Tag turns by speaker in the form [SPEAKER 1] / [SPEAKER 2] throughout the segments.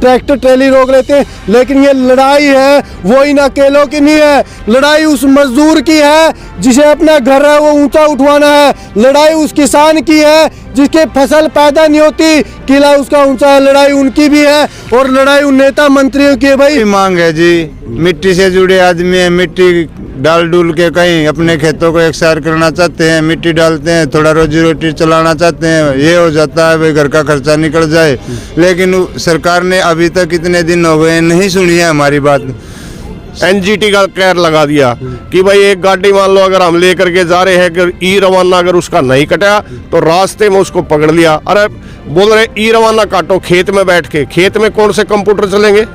[SPEAKER 1] Tractor trolley रोक लेते हैं, लेकिन ये लड़ाई है वो इन अकेलों की नहीं है। लड़ाई उस मजदूर की है जिसे अपना घर है वो ऊंचा उठवाना है। लड़ाई उस किसान की है जिसके फसल पैदा नहीं होती, किला उसका ऊंचा है। लड़ाई उनकी भी है और लड़ाई उन नेता मंत्रियों की है। भाई
[SPEAKER 2] मांग है जी, मिट्टी से जुड़े आदमी है, मिट्टी डाल डूल के कहीं अपने खेतों को एकसार करना चाहते हैं, मिट्टी डालते हैं, थोड़ा रोजी रोटी चलाना चाहते हैं, ये हो जाता है भाई घर का खर्चा निकल जाए। लेकिन सरकार ने अभी तक इतने दिन हो गए नहीं सुनी है हमारी बात।
[SPEAKER 3] एनजीटी का कैर लगा दिया कि भाई एक गाड़ी मान लो अगर हम लेकर के जा रहे हैं, अगर ई रवाना अगर उसका नहीं कटा तो रास्ते में उसको पकड़ लिया। अरे बोल रहे ई रवाना काटो खेत में बैठ के, खेत में कौन से कंप्यूटर चलेंगे?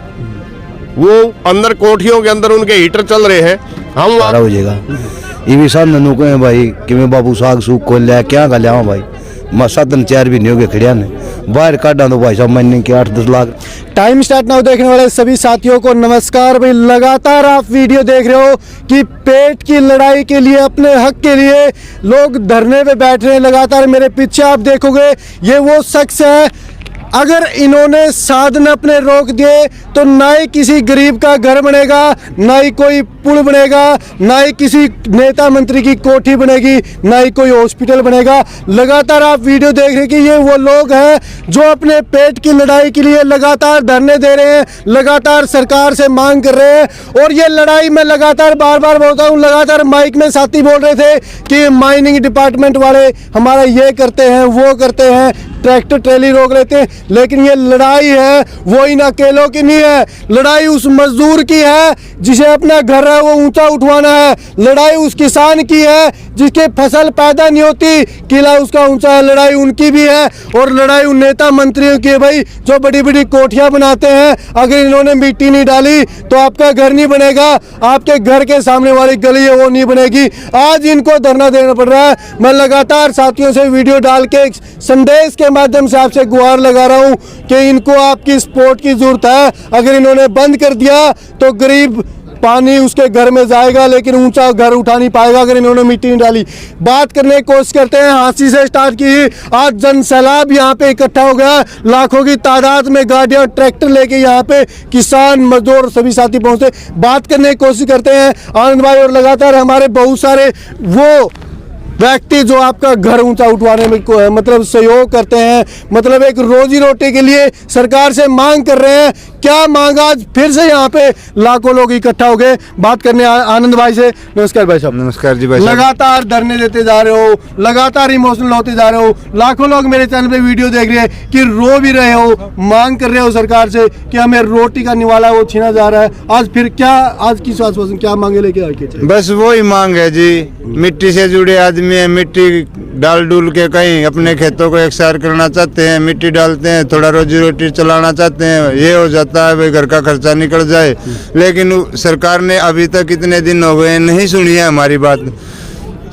[SPEAKER 3] वो अंदर कोठियों के अंदर उनके हीटर चल रहे हैं। हम
[SPEAKER 4] हो जाएगा ये भी सब ननू को है भाई कि मैं बाबू साग सूख को लिया क्या कर लिया भाई, मैं 7-4 भी नहीं हो गए खड़िया ने बाहर काटा तो भाई साहब महीने के 8-10 लाख।
[SPEAKER 1] टाइम स्टार्ट नाउ देखने वाले सभी साथियों को नमस्कार। भाई लगातार आप वीडियो देख रहे हो कि पेट की लड़ाई के लिए, अपने हक के लिए लोग धरने पे बैठ रहे हैं। लगातार मेरे पीछे आप देखोगे ये वो शख्स है, अगर इन्होंने साधन अपने रोक दिए तो ना ही किसी गरीब का घर बनेगा, ना ही कोई पुल बनेगा, ना ही किसी नेता मंत्री की कोठी बनेगी, ना ही कोई हॉस्पिटल बनेगा। लगातार आप वीडियो देख रहे हैं कि ये वो लोग हैं जो अपने पेट की लड़ाई के लिए लगातार धरने दे रहे हैं, लगातार सरकार से मांग कर रहे हैं। और ये लड़ाई मैं लगातार बार बार बोलता हूँ, लगातार माइक में साथी बोल रहे थे कि माइनिंग डिपार्टमेंट वाले हमारा ये करते हैं वो करते हैं, ट्रैक्टर ट्रैली रोक लेते हैं, लेकिन ये लड़ाई है वो इन अकेलों की नहीं है। लड़ाई उस मजदूर की है जिसे अपना घर है वो ऊंचा उठवाना है। लड़ाई उस किसान की है जिसके फसल पैदा नहीं होती, किला उसका ऊंचा है। लड़ाई उनकी भी है और लड़ाई उन नेता मंत्रियों की है भाई जो बड़ी बड़ी कोठियां बनाते हैं। अगर इन्होंने मिट्टी नहीं डाली तो आपका घर नहीं बनेगा, आपके घर के सामने वाली गली है वो नहीं बनेगी। आज इनको धरना देना पड़ रहा है। मैं लगातार साथियों से वीडियो डाल के एक संदेश के माध्यम से आपसे गुहार लगा रहा हूं कि इनको आपकी सपोर्ट की जरूरत है। अगर इन्होंने बंद कर दिया तो गरीब पानी उसके घर में जाएगा लेकिन ऊंचा घर उठा नहीं पाएगा अगर इन्होंने मिट्टी नहीं डाली। बात करने की कोशिश करते हैं, हांसी से स्टार्ट की। आज जन सैलाब यहाँ पे इकट्ठा हो गया, लाखों की तादाद में गाड़ियां ट्रैक्टर लेके यहाँ पे किसान मजदूर सभी साथी पहुंचे। बात करने की कोशिश करते हैं आनंद भाई, और लगातार हमारे बहुत सारे वो व्यक्ति जो आपका घर ऊंचा उठवाने में मतलब सहयोग करते हैं, मतलब एक रोजी रोटी के लिए सरकार से मांग कर रहे हैं। क्या मांग, आज फिर से यहाँ पे लाखों लोग इकट्ठा हो गए। बात करने आनंद भाई से। नमस्कार भाई साहब।
[SPEAKER 2] नमस्कार जी भाई साहब।
[SPEAKER 1] लगातार धरने देते जा रहे हो, लगातार इमोशनल होते जा रहे हो, लाखों लोग मेरे चैनल पे वीडियो देख रहे हैं कि रो भी रहे हो, मांग कर रहे हो सरकार से कि हमें रोटी का निवाला वो छीना जा रहा है। आज फिर क्या, आज किस आश्वासन क्या मांगे लेके आके?
[SPEAKER 2] बस वही मांग है जी, मिट्टी से जुड़े आदमी है, मिट्टी डाल डूल के कहीं अपने खेतों को एकसार करना चाहते हैं, मिट्टी डालते हैं, थोड़ा रोजी रोटी चलाना चाहते हैं, ये हो जाता है भाई घर का खर्चा निकल जाए। लेकिन सरकार ने अभी तक इतने दिन हो गए नहीं सुनी है हमारी बात।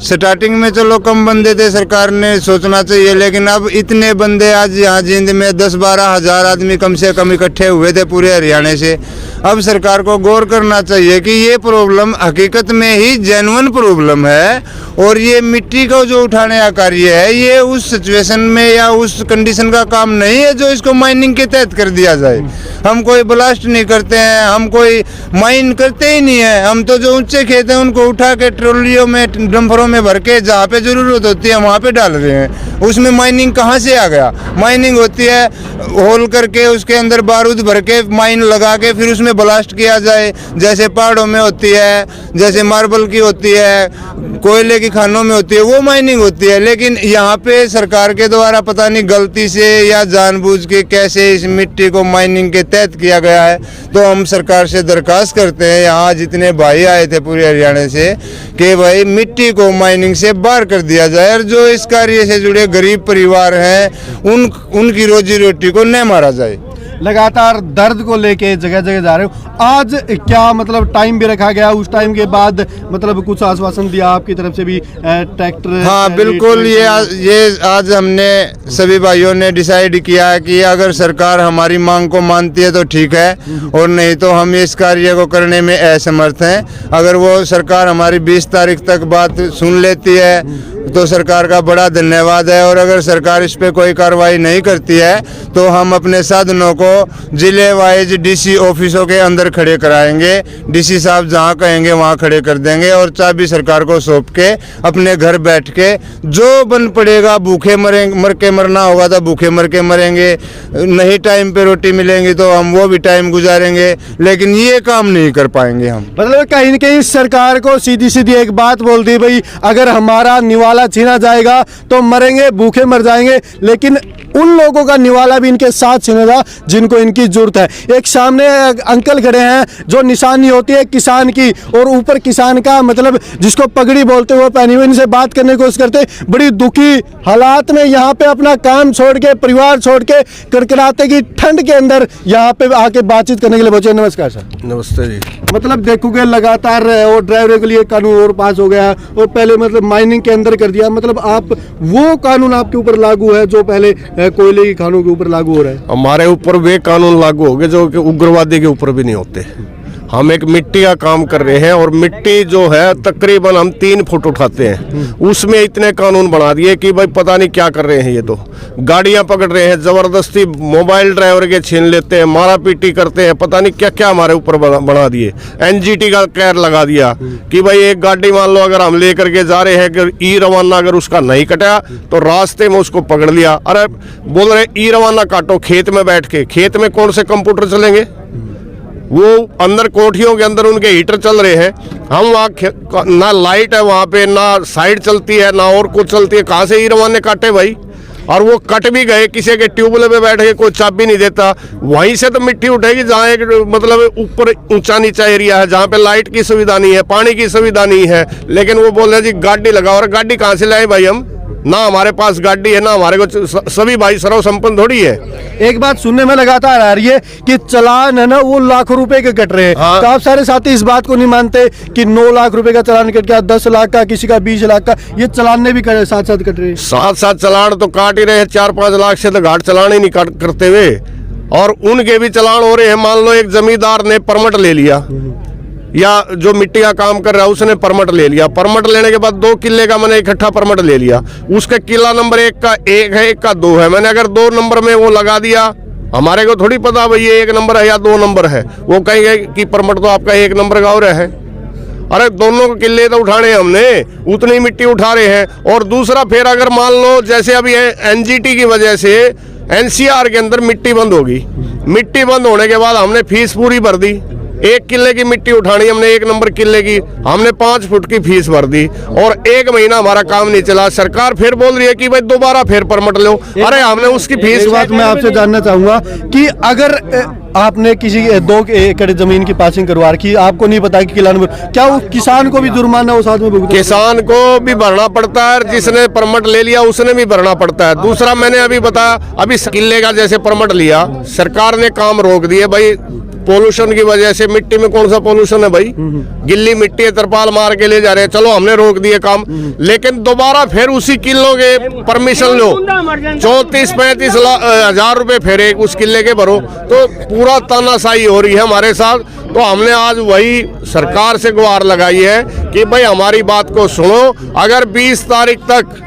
[SPEAKER 2] स्टार्टिंग में चलो कम बंदे थे, सरकार ने सोचना चाहिए, लेकिन अब इतने बंदे आज यहाँ जींद में 10-12 हज़ार आदमी कम से कम इकट्ठे हुए थे पूरे हरियाणा से। अब सरकार को गौर करना चाहिए कि ये प्रॉब्लम हकीकत में ही जेन्युइन प्रॉब्लम है और ये मिट्टी को जो उठाने का कार्य है ये उस सिचुएशन में या उस कंडीशन का काम नहीं है जो इसको माइनिंग के तहत कर दिया जाए। हम कोई ब्लास्ट नहीं करते हैं, हम कोई माइन करते ही नहीं है। हम तो जो ऊंचे खेत हैं उनको उठा के ट्रॉलियों में डंफरों में भर के जहाँ पे जरूरत होती है वहाँ पे डाल रहे हैं। उसमें माइनिंग कहाँ से आ गया? माइनिंग होती है होल करके उसके अंदर बारूद भर के माइन लगा के फिर उसमें ब्लास्ट किया जाए, जैसे पहाड़ों में होती है, जैसे मार्बल की होती है, कोयले की खानों में होती है, वो माइनिंग होती है। लेकिन यहाँ पे सरकार के द्वारा पता नहीं गलती से या जानबूझ के कैसे इस मिट्टी को माइनिंग के तहत किया गया है। तो हम सरकार से दरखास्त करते हैं, यहाँ जितने भाई आए थे पूरे हरियाणा से, कि भाई मिट्टी को माइनिंग से बाहर कर दिया जाए और जो इस कार्य से जुड़े गरीब परिवार हैं उनकी रोजी रोटी को न मारा जाए।
[SPEAKER 1] लगातार दर्द को लेके जगह जगह जा रहे हो, आज क्या मतलब टाइम भी रखा गया, उस टाइम के बाद मतलब कुछ आश्वासन दिया आपकी तरफ से भी ट्रैक्टर?
[SPEAKER 2] हाँ बिल्कुल, ये आज हमने सभी भाइयों ने डिसाइड किया है कि अगर सरकार हमारी मांग को मानती है तो ठीक है और नहीं तो हम इस कार्य को करने में असमर्थ हैं। अगर वो सरकार हमारी 20 तारीख तक बात सुन लेती है तो सरकार का बड़ा धन्यवाद है। और अगर सरकार इस पे कोई कार्रवाई नहीं करती है तो हम अपने साधनों को जिले वाइज डीसी ऑफिसों के अंदर खड़े कराएंगे। डीसी साहब जहाँ कहेंगे वहाँ खड़े कर देंगे और चाबी सरकार को सौंप के अपने घर बैठ के जो बन पड़ेगा, भूखे मर के मरना होगा तो भूखे मर के मरेंगे, नहीं टाइम पे रोटी मिलेंगी तो हम वो भी टाइम गुजारेंगे, लेकिन ये काम नहीं कर पाएंगे हम।
[SPEAKER 1] मतलब कहीं न कहीं सरकार को सीधी सीधी एक बात बोल दी भाई, अगर हमारा निवाला छीना जाएगा तो मरेंगे, भूखे मर जाएंगे, लेकिन उन लोगों का निवाला भी इनके साथ छीनेगा जिनको इनकी जरूरत है। एक सामने अंकल खड़े हैं जो निशानी होती है किसान की, और ऊपर किसान का मतलब जिसको पगड़ी बोलते हुए पहनी हुई, इनसे बात करने की कोशिश करते, बड़ी दुखी हालात में यहाँ पे अपना काम छोड़ के, परिवार छोड़ के, कड़कड़ाते की ठंड के अंदर यहाँ पे आके बातचीत करने के लिए पहुंचे। नमस्कार सर।
[SPEAKER 3] नमस्ते जी।
[SPEAKER 1] मतलब देखोगे लगातार और ड्राइवरों के लिए कानून और पास हो गया, और पहले मतलब माइनिंग के अंदर कर दिया, मतलब आप वो कानून आपके ऊपर लागू है जो पहले कोयले की खानों के ऊपर लागू हो रहा है।
[SPEAKER 3] हमारे ऊपर वे कानून लागू हो गए जो कि उग्रवादी के ऊपर भी नहीं होते। हम एक मिट्टी का काम कर रहे हैं और मिट्टी जो है तकरीबन हम 3 फुट उठाते हैं, उसमें इतने कानून बना दिए कि भाई पता नहीं क्या कर रहे हैं। ये तो गाड़ियां पकड़ रहे हैं, जबरदस्ती मोबाइल ड्राइवर के छीन लेते हैं, मारा पीटी करते हैं, पता नहीं क्या क्या हमारे ऊपर बना दिए। एनजीटी का कैर लगा दिया कि भाई एक गाड़ी मान लो अगर हम लेकर के जा रहे हैं, अगर ई रवाना अगर उसका नहीं कटा तो रास्ते में उसको पकड़ लिया। अरे बोल रहे ई रवाना काटो खेत में बैठ के, खेत में कौन से कंप्यूटर चलेंगे? वो अंदर कोठियों के अंदर उनके हीटर चल रहे हैं, हम वहाँ ना लाइट है वहाँ पे, ना साइड चलती है, ना और कुछ चलती है, कहाँ से ई रवाने काटे भाई? और वो कट भी गए, किसी के ट्यूबवेल पे बैठ के कोई चाबी नहीं देता, वहीं से तो मिट्टी उठेगी जहाँ एक मतलब ऊपर ऊंचा नीचा एरिया है, जहाँ पे लाइट की सुविधा नहीं है, पानी की सुविधा नहीं है। लेकिन वो बोल रहे जी गाड़ी लगाओ, और गाड़ी कहाँ से लाए भाई? हम ना हमारे पास गाड़ी है, ना हमारे को सभी भाई सर्व संपन्न थोड़ी है।
[SPEAKER 1] एक बात सुनने में लगातार आ रही है कि चालान है ना वो लाखों रुपए के कट रहे हैं।
[SPEAKER 3] हाँ।
[SPEAKER 1] तो आप सारे साथी इस बात को नहीं मानते कि 9 लाख रुपए का चालान कट गया, 10 लाख का, किसी का 20 लाख का, ये चालान भी साथ साथ कट रहे हैं।
[SPEAKER 3] साथ साथ चलान तो काट ही रहे हैं, 4-5 लाख से तो घाट चलान ही नहीं करते हुए, और उनके भी चलान हो रहे हैं। मान लो एक जमींदार ने परमिट ले लिया, या जो मिट्टी का काम कर रहा है उसने परमिट ले लिया, परमिट लेने के बाद 2 किले का मैंने इकट्ठा परमिट ले लिया, उसका किला नंबर 1 का 1 है, 1 का 2 है। मैंने अगर 2 नंबर में वो लगा दिया, हमारे को थोड़ी पता भाई ये 1 नंबर है या 2 नंबर है, वो कहेंगे कि परमिट तो आपका 1 नंबर का और है। अरे दोनों के किले तो उठाने हमने, उतनी मिट्टी उठा रहे हैं। और दूसरा फिर अगर मान लो जैसे अभी एनजीटी की वजह से एनसीआर के अंदर मिट्टी बंद होगी, मिट्टी बंद होने के बाद हमने फीस पूरी भर दी। 1 किले की मिट्टी उठानी हमने, 1 नंबर किले की हमने 5 फुट की फीस भर दी, और 1 महीना हमारा काम नहीं चला। सरकार फिर बोल रही है कि भाई दोबारा फिर परमिट लो। अरे हमने उसकी फीस।
[SPEAKER 1] एक बात मैं आपसे जानना चाहूंगा कि अगर आपने किसी 2 एकड़ जमीन की पासिंग करवा रखी, आपको नहीं पता कि किला नंबर, क्या वो किसान को भी जुर्माना वो साथ में भुगतना?
[SPEAKER 3] किसान को भी भरना पड़ता है, जिसने परमिट ले लिया उसने भी भरना पड़ता है। दूसरा मैंने अभी बताया, अभी किले का जैसे परमिट लिया, सरकार ने काम रोक दिए भाई पोल्यूशन की वजह से। मिट्टी में कौन सा पोल्यूशन है भाई? गिल्ली मिट्टी है, तरपाल मार के ले जा रहे हैं, चलो हमने रोक दिए काम, लेकिन दोबारा फिर उसी किलों के परमिशन लो, 34-35 हजार रुपए फिर उस किले के भरो, तो पूरा तानाशाही हो रही है हमारे साथ। तो हमने आज वही सरकार से गुहार लगाई है कि भाई हमारी बात को सुनो। अगर 20 तारीख तक,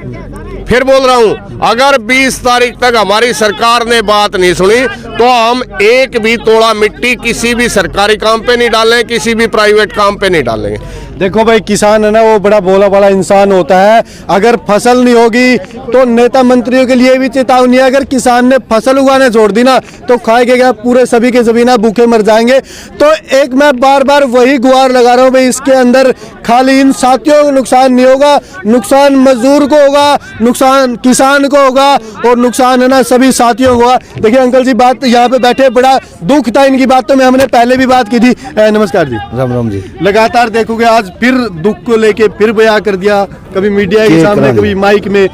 [SPEAKER 3] फिर बोल रहा हूं, अगर 20 तारीख तक हमारी सरकार ने बात नहीं सुनी तो हम एक भी तोड़ा मिट्टी किसी भी सरकारी काम पे नहीं डालें, किसी भी प्राइवेट काम पे नहीं डालेंगे।
[SPEAKER 1] देखो भाई किसान है ना वो बड़ा भोला भाला इंसान होता है, अगर फसल नहीं होगी तो नेता मंत्रियों के लिए भी चेतावनी है, अगर किसान ने फसल उगाने छोड़ दी ना तो खाएंगे क्या? पूरे सभी के सभी ना भूखे मर जाएंगे। तो एक मैं बार बार वही गुहार लगा रहा हूँ भाई, इसके अंदर खाली इन साथियों को नुकसान नहीं होगा, नुकसान मजदूर को होगा, नुकसान किसान को होगा, और नुकसान है ना सभी साथियों को होगा। देखिए अंकल जी बात यहाँ पे बैठे, बड़ा दुख था इनकी बातों में, हमने पहले भी बात की थी। नमस्कार जी।
[SPEAKER 4] राम राम जी।
[SPEAKER 1] लगातार देखोगे आज फिर दुख को लेके फिर बयां कर दिया, कभी मीडिया के सामने, कभी माइक में।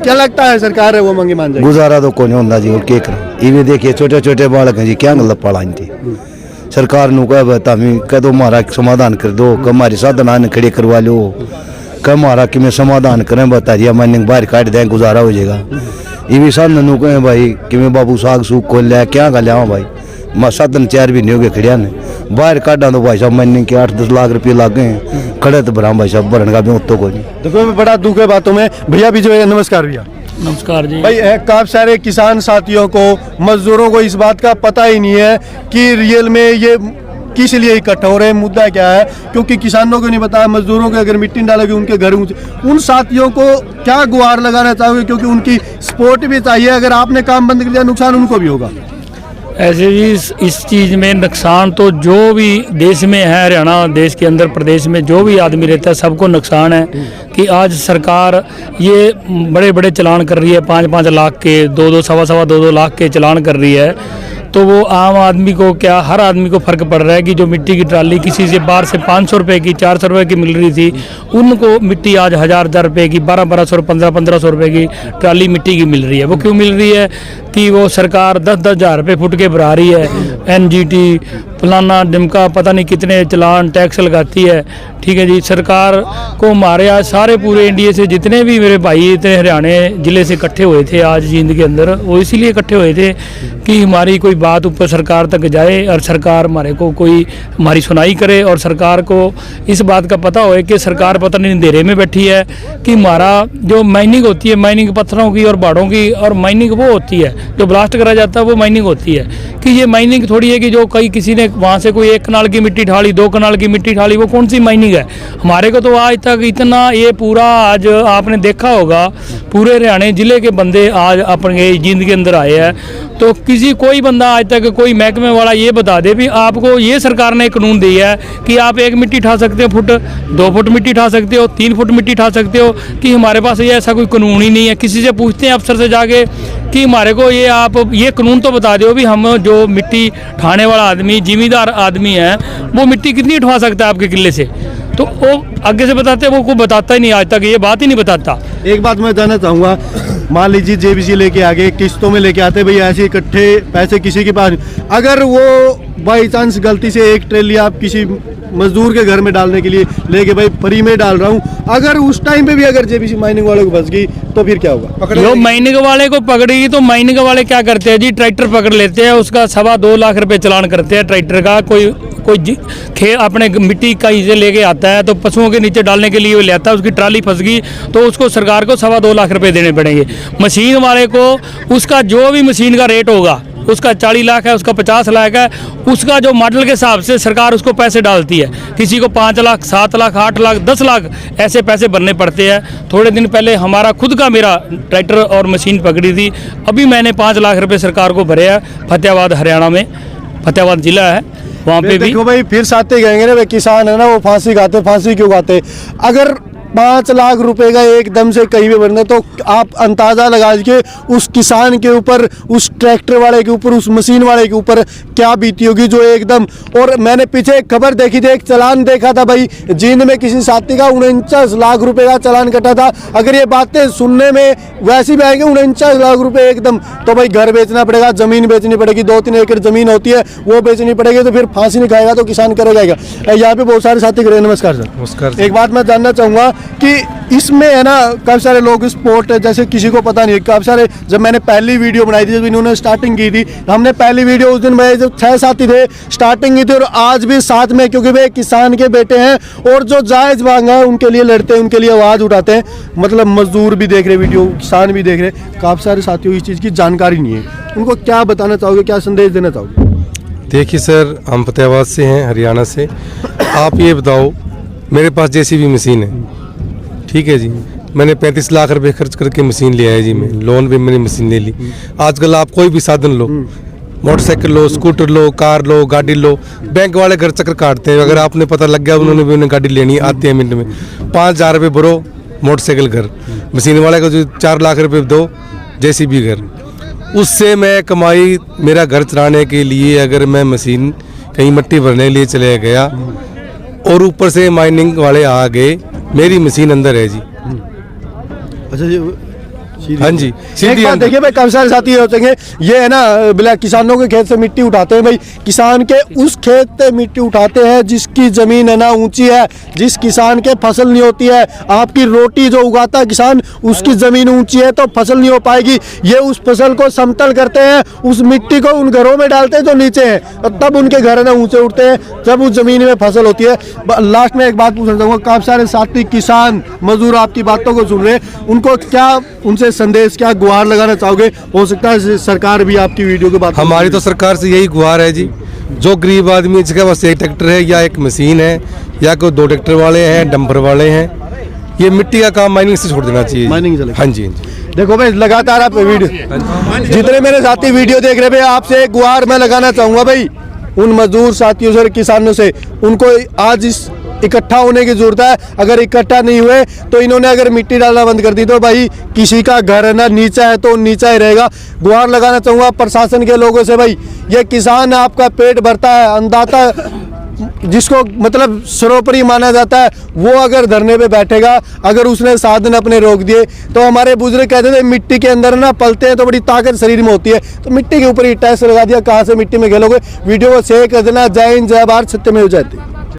[SPEAKER 1] क्या लगता है सरकार है वो मंगे मान जाएगी?
[SPEAKER 4] गुजारा तो कोई नहीं होता जी, और क्या करें? ये भी देखिए छोटे छोटे बालक हैं जी, क्या गलत पड़ा थी सरकार नु कह दो हमारा समाधान कर दो, हमारी साधन खड़े करवा लो, कह हमारा कि मैं समाधान करें, बता दिया मैंने बाहर काट दें, गुजारा हो जाएगा। ये भी साधन कहें भाई कि मैं बाबू साग सूख को लिया क्या कर लिया भाई, मैं साधन 4 भी नहीं हो गए खड़िया ने, बाहर काटा तो भाई साहब मैंने के 8-10 लाख रुपये लग गए खड़े तो भरा भाई साहब भरने का भी उत्तो को नहीं।
[SPEAKER 1] देखो मैं बड़ा दुख है बातों में। भैया भी जो है, नमस्कार भैया।
[SPEAKER 5] नमस्कार जी।
[SPEAKER 1] भाई काफी सारे किसान साथियों को, मजदूरों को इस बात का पता ही नहीं है कि रियल में ये किस लिए इकट्ठा हो रहे हैं, मुद्दा क्या है, क्योंकि किसानों को नहीं पता, मजदूरों के अगर मिट्टी डालोगे उनके घर उन साथियों को क्या गुहार लगाना चाहोगे, क्योंकि उनकी सपोर्ट भी चाहिए। अगर आपने काम बंद कर दिया नुकसान उनको भी होगा।
[SPEAKER 5] ऐसे जी इस चीज़ में नुकसान तो जो भी देश में है, हरियाणा देश के अंदर प्रदेश में जो भी आदमी रहता है सबको नुकसान है कि आज सरकार ये बड़े बड़े चलान कर रही है, 5-5 लाख के, 2-2 सवा 2 लाख के चलान कर रही है। तो वो आम आदमी को क्या, हर आदमी को फ़र्क पड़ रहा है कि जो मिट्टी की ट्राली किसी से बाहर से 500 रुपये की, 400 रुपये की मिल रही थी, उनको मिट्टी आज 1000 रुपये की, 1200 1500 रुपये की ट्राली मिट्टी की मिल रही है। वो क्यों मिल रही है कि वो सरकार 10-10 हज़ार रुपये फुट के भरा रही है, NGT फलाना डिमका पता नहीं कितने चलान टैक्स लगाती है। ठीक है जी, सरकार को हमारे आज सारे पूरे इंडिया से जितने भी मेरे भाई इतने हरियाणा ज़िले से इकट्ठे हुए थे आज जींद के अंदर, वो इसीलिए इकट्ठे हुए थे कि हमारी कोई बात ऊपर सरकार तक जाए और सरकार हमारे को कोई हमारी सुनाई करे, और सरकार को इस बात का पता होए कि सरकार पता नहीं अंधेरे में बैठी है कि हमारा जो माइनिंग होती है, माइनिंग पत्थरों की और बाड़ों की, और माइनिंग वो होती है जो ब्लास्ट करा जाता है, वो माइनिंग होती है कि ये माइनिंग थोड़ी है कि जो कहीं किसी ने वहाँ से कोई 1 कनाल की मिट्टी ढाली, 2 कनाल की मिट्टी ढाली, वो कौन सी माइनिंग है। हमारे को तो आज तक इतना ये पूरा आज आपने देखा होगा पूरे हरियाणा ज़िले के बंदे आज अपने जींद के अंदर आए हैं, तो किसी कोई बंदा आज तक कोई महकमे वाला ये बता दे भी आपको ये सरकार ने कानून दिया है कि आप 1 मिट्टी उठा सकते हो, फुट 2 फुट मिट्टी उठा सकते हो, 3 फुट मिट्टी उठा सकते हो, कि हमारे पास ये ऐसा कोई कानून ही नहीं है। किसी से पूछते हैं अफसर से जाके कि हमारे को ये आप ये कानून तो बता दो भी हम जो मिट्टी उठाने वाला आदमी जिम्मेदार आदमी है वो मिट्टी कितनी उठवा सकता है आपके किले से, तो वो आगे से बताते हैं, वो कोई बताता ही नहीं, आज तक ये बात ही नहीं बताता।
[SPEAKER 1] एक बात मैं जानना चाहूँगा, मान लीजिए JBC लेके आगे किस्तों में लेके आते भैया, ऐसे इकट्ठे पैसे किसी के पास, अगर वो बाई चांस गलती से 1 ट्रेली आप किसी मजदूर के घर में डालने के लिए लेके भाई फ्री में डाल रहा हूँ, अगर उस टाइम पे भी अगर JBC माइनिंग वाले को फंस गई तो फिर क्या होगा?
[SPEAKER 5] जो माइनिंग वाले को पकड़ेगी तो माइनिंग वाले क्या करते हैं जी, ट्रैक्टर पकड़ लेते हैं, उसका 2.25 लाख रुपए चलान करते हैं ट्रैक्टर का। कोई अपने मिट्टी कहीं से लेके आता है तो पशुओं के नीचे डालने के लिए वो ले आता है, उसकी ट्राली फंस गई तो उसको सरकार को 2.25 लाख रुपए देने पड़ेंगे। मशीन वाले को उसका जो भी मशीन का रेट होगा, उसका 40 लाख है, उसका 50 लाख है, उसका जो मॉडल के हिसाब से सरकार उसको पैसे डालती है। किसी को 5 लाख 7 लाख 8 लाख 10 लाख ऐसे पैसे भरने पड़ते हैं। थोड़े दिन पहले हमारा खुद का मेरा ट्रैक्टर और मशीन पकड़ी थी, अभी मैंने 5 लाख रुपए सरकार को भरे हैं। फतेहाबाद हरियाणा में, फतेहाबाद जिला है, वहाँ पे भी
[SPEAKER 1] देखो भाई फिर साथी कहेंगे ना, वे किसान है ना वो फांसी खाते, फांसी क्यों खाते? अगर 5 लाख रुपए का एकदम से कहीं भी भरना, तो आप अंदाजा लगा के उस किसान के ऊपर, उस ट्रैक्टर वाले के ऊपर, उस मशीन वाले के ऊपर क्या बीती होगी जो एकदम। और मैंने पीछे एक खबर देखी थी, एक चालान देखा था भाई, जींद में किसी साथी का 49 लाख रुपए का चालान कटा था। अगर ये बातें सुनने में वैसी भी आएंगे 49 लाख रुपए एकदम, तो भाई घर बेचना पड़ेगा, जमीन बेचनी पड़ेगी, 2-3 एकड़ जमीन होती है वो बेचनी पड़ेगी, तो फिर फांसी नहीं खाएगा तो किसान करेगा। यहाँ पे बहुत सारे साथी खड़े हैं। नमस्कार सर।
[SPEAKER 6] नमस्कार।
[SPEAKER 1] एक बात मैं जानना चाहूँगा कि इसमें है ना काफ़ी सारे लोग स्पोर्ट, जैसे किसी को पता नहीं है, काफ़ी सारे, जब मैंने पहली वीडियो बनाई थी, जब इन्होंने स्टार्टिंग की थी, हमने पहली वीडियो उस दिन में जब 6 साथी थे स्टार्टिंग की थी, और आज भी साथ में, क्योंकि वे किसान के बेटे हैं और जो जायज़ मांग है उनके लिए लड़ते हैं, उनके लिए आवाज़ उठाते हैं। मतलब मजदूर भी देख रहे वीडियो, किसान भी देख रहे, काफ़ी सारे साथियों को इस चीज़ की जानकारी नहीं है, उनको क्या बताना चाहोगे, क्या संदेश देना चाहोगे?
[SPEAKER 6] देखिए सर, हम फतेहाबाद से हैं, हरियाणा से। आप ये बताओ, मेरे पास JCB मशीन है, ठीक है जी, मैंने 35 लाख रुपए खर्च करके मशीन लिया है जी, मैं लोन पे मैंने मशीन ले ली। आजकल आप कोई भी साधन लो, मोटरसाइकिल लो, स्कूटर लो, कार लो, गाड़ी लो, बैंक वाले घर चक्कर काटते हैं। अगर आपने पता लग गया उन्होंने भी उन्हें गाड़ी लेनी आती है मिनट में, 5,000 रुपये भरो मोटरसाइकिल घर, मशीन वाले को जो 4 लाख रुपये दो JCB घर। उससे मैं कमाई, मेरा घर चलाने के लिए अगर मैं मशीन कहीं मिट्टी भरने के लिए चले गया और ऊपर से माइनिंग वाले आ गए, मेरी मशीन अंदर है जी।
[SPEAKER 1] अच्छा जी,
[SPEAKER 6] हाँ जी
[SPEAKER 1] एक
[SPEAKER 6] सीधी
[SPEAKER 1] बात
[SPEAKER 6] अंदर।
[SPEAKER 1] देखिए भाई, काफी सारे साथी होते हैं, ये है ना बिला किसानों के खेत से मिट्टी उठाते हैं भाई, किसान के उस खेत से मिट्टी उठाते हैं जिसकी जमीन है ना ऊंची है, जिस किसान के फसल नहीं होती है, आपकी रोटी जो उगाता है किसान, उसकी जमीन ऊंची है तो फसल नहीं हो पाएगी। ये उस फसल को समतल करते हैं, उस मिट्टी को उन घरों में डालते हैं जो नीचे हैं, और तब उनके घर है ना ऊंचे उठते हैं, जब उस जमीन में फसल होती है। लास्ट में एक बात पूछना चाहूंगा, काफी सारे साथी किसान मजदूर आपकी बातों को सुन रहे हैं, उनको क्या उनसे संदेश, क्या गुहार लगाना चाहोगे? हो सकता है सरकार भी आपकी वीडियो के बाद
[SPEAKER 6] हमारी तो सरकार से यही गुहार है जी, जो गरीब आदमी जिसके पास एक ट्रैक्टर है या एक मशीन है या कोई 2 ट्रैक्टर वाले हैं, डंपर वाले हैं, ये मिट्टी का काम माइनिंग से छोड़ देना चाहिए।
[SPEAKER 1] माइनिंग से
[SPEAKER 6] हाँ जी, हाँ जी।
[SPEAKER 1] देखो भाई, लगातार आप वीडियो, जितने मेरे साथी वीडियो देख रहे हैं, आपसे एक गुहार मैं लगाना चाहूंगा भाई, उन मजदूर साथियों से और किसानों से, उनको आज इस इकट्ठा होने की जरूरत है। अगर इकट्ठा नहीं हुए तो इन्होंने अगर मिट्टी डालना बंद कर दी तो भाई किसी का घर है ना नीचा है तो नीचा ही रहेगा। गुहार लगाना चाहूँगा प्रशासन के लोगों से, भाई ये किसान आपका पेट भरता है, अन्नदाता जिसको मतलब सर्वोपरि माना जाता है, वो अगर धरने पे बैठेगा, अगर उसने साधन अपने रोक दिए, तो हमारे बुजुर्ग कहते थे मिट्टी के अंदर ना पलते हैं तो बड़ी ताकत शरीर में होती है, तो मिट्टी के ऊपर ही टैक्स लगा दिया, कहाँ से मिट्टी में खेलोगे। वीडियो को शेयर कर देना। जय हिंद, जय भारत, सत्यमेव जयते।